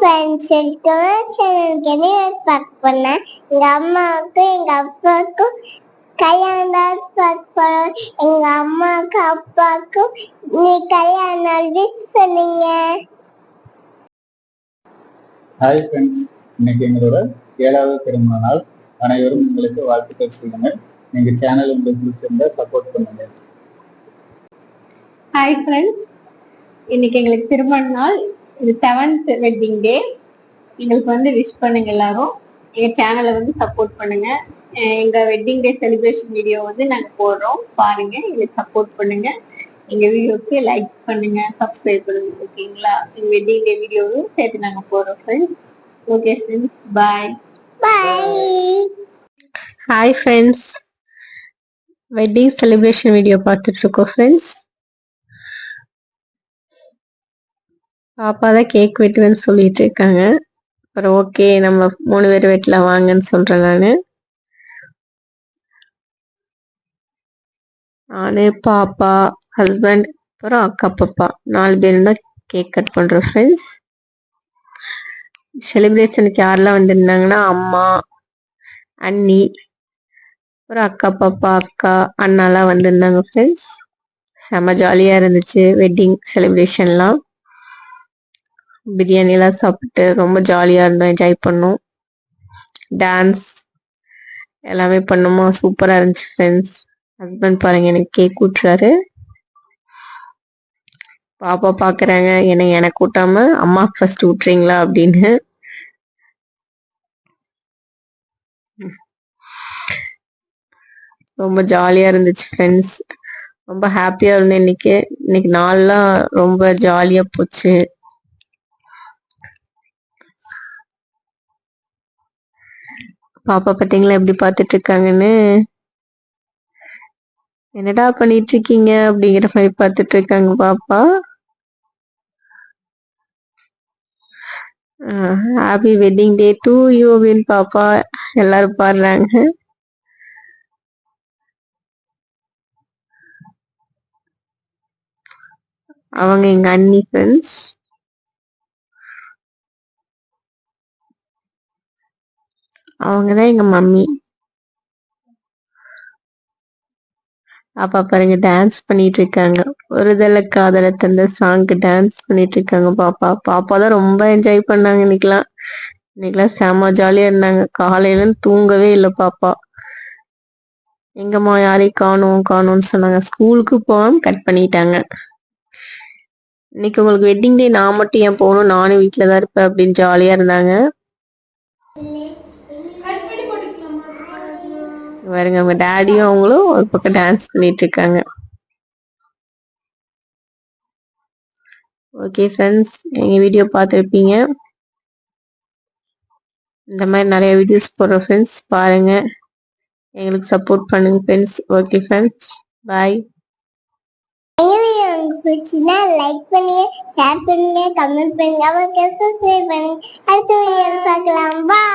Friends, சேனலுக்கு என்ன பார்க்க போனா எங்க அம்மாவுக்கும் எங்க அப்பாவுக்கும் கல்யாண நாள் பார்க்க போறோம். எங்க அம்மாவுக்கு அப்பாவுக்கும் நீ கல்யாண நாள் விஷ் பண்ணுங்க. ஹாய் ஃப்ரெண்ட்ஸ், இன்னைக்கு எங்களோட 7வது பிறந்த நாள். அனைவரும் உங்களுக்கு வாழ்த்துக்கள் சொல்லுங்க. எங்க சேனல் உங்களுக்கு பிடிச்சிருந்தா சப்போர்ட் பண்ணுங்க. ஹாய் ஃப்ரெண்ட்ஸ், இன்னைக்கு எங்களுக்கு திருமண நாள். இது 7th வெட்டிங் டே. எங்களுக்கு விஷ் பண்ணுங்க. எல்லாரும் எங்க சேனலை சப்போர்ட் பண்ணுங்க. எங்க வெட்டிங் டே செலிப்ரேஷன் வீடியோ நாங்க போடுறோம், பாருங்க. எங்களுக்கு சப்போர்ட் பண்ணுங்க. எங்க வீடியோக்கு லைக் பண்ணுங்க, சப்ஸ்கிரைப் பண்ணுங்க. ஓகேங்களா? எங்க வெட்டிங் டே வீடியோவும் சேர்த்து நாங்க போடுறோம் friends. Okay friends, bye bye. Hi friends, wedding celebration video பார்த்துட்டு இருக்கோம் ஃப்ரெண்ட்ஸ். பாப்பா தான் கேக் வெட்டுவேன்னு சொல்லிட்டு இருக்காங்க. அப்புறம் ஓகே, நம்ம 3 பேர் வெட்டலாம் வாங்கன்னு சொல்றேன். நானு, பாப்பா, ஹஸ்பண்ட், அப்புறம் அக்கா பாப்பா 4 பேரும் தான் கேக் கட் பண்றோம் ஃப்ரெண்ட்ஸ். செலிப்ரேஷனுக்கு யாரெல்லாம் வந்திருந்தாங்கன்னா அம்மா, அண்ணி, அப்புறம் அக்கா பாப்பா, அக்கா, அண்ணாலாம் வந்திருந்தாங்க ஃப்ரெண்ட்ஸ். செம்ம ஜாலியா இருந்துச்சு வெட்டிங் செலிப்ரேஷன்லாம். பிரியாணிலாம் சாப்பிட்டு ரொம்ப ஜாலியா இருந்தோம், என்ஜாய் பண்ணோம். டான்ஸ் எல்லாமே பண்ணுமா, சூப்பரா இருந்துச்சு ஃப்ரெண்ட்ஸ். ஹஸ்பண்ட் பாருங்க எனக்கு கேக் ஊட்டுறாரு. பாப்பா பாக்குறாங்க என்ன எனக்கு ஊட்டாம அம்மா ஃபர்ஸ்ட் ஊட்டுறீங்களா அப்படின்னு. ரொம்ப ஜாலியா இருந்துச்சு ஃப்ரெண்ட்ஸ். ரொம்ப ஹாப்பியா இருந்தேன். இன்னைக்கு நாள்லாம் ரொம்ப ஜாலியா போச்சு. பாப்பா பாத்தீங்களா எப்படி பாத்துட்டு இருக்காங்கன்னு. என்னடா பண்ணிட்டு இருக்கீங்க அப்படிங்கிற மாதிரி பாத்துட்டு இருக்காங்க பாப்பா. Happy wedding day to you அப்படின்னு பாப்பா எல்லாரும் பாடுறாங்க. அவங்க எங்க அண்ணி ஃப்ரெண்ட்ஸ். அவங்கதான் எங்க மம்மி. பாப்பா பாருங்க டான்ஸ் பண்ணிட்டு இருக்காங்க. ஒருதலை காதலை தந்த சாங்க்கு டான்ஸ் பண்ணிட்டு இருக்காங்க பாப்பா தான் ரொம்ப என்ஜாய் பண்ணாங்க. இன்னைக்கெல்லாம் செம ஜாலியா இருந்தாங்க. காலையில தூங்கவே இல்லை பாப்பா. எங்கம்மா யாரையும் காணும்னு சொன்னாங்க. ஸ்கூலுக்கு போகாம கட் பண்ணிட்டாங்க. இன்னைக்கு உங்களுக்கு வெட்டிங் டே, நான் மட்டும் ஏன் போகணும், நானும் வீட்டுலதான் இருப்பேன் அப்படின்னு ஜாலியா இருந்தாங்க. பாருங்க அவங்க டாடியும் அவங்களும் ஒரு பக்கம் டான்ஸ் பண்ணிட்டு இருக்காங்க. ஓகே ஃப்ரெண்ட்ஸ், எங்க வீடியோ பார்த்துருப்பீங்க. இந்த மாதிரி நிறைய வீடியோஸ் போடுற ஃப்ரெண்ட்ஸ், பாருங்க. எங்களுக்கு சப்போர்ட் பண்ணுங்க ஃப்ரெண்ட்ஸ். ஓகே ஃப்ரெண்ட்ஸ், பாய். எங்க வீடியோ உங்களுக்கு பிடிச்சிருந்தா லைக் பண்ணுங்க, ஷேர் பண்ணுங்க, கமெண்ட் பண்ணுங்க, அப்புறம் சப்ஸ்கிரைப் பண்ணுங்க. அடுத்த வீடியோ பார்க்கலாம். பாய்.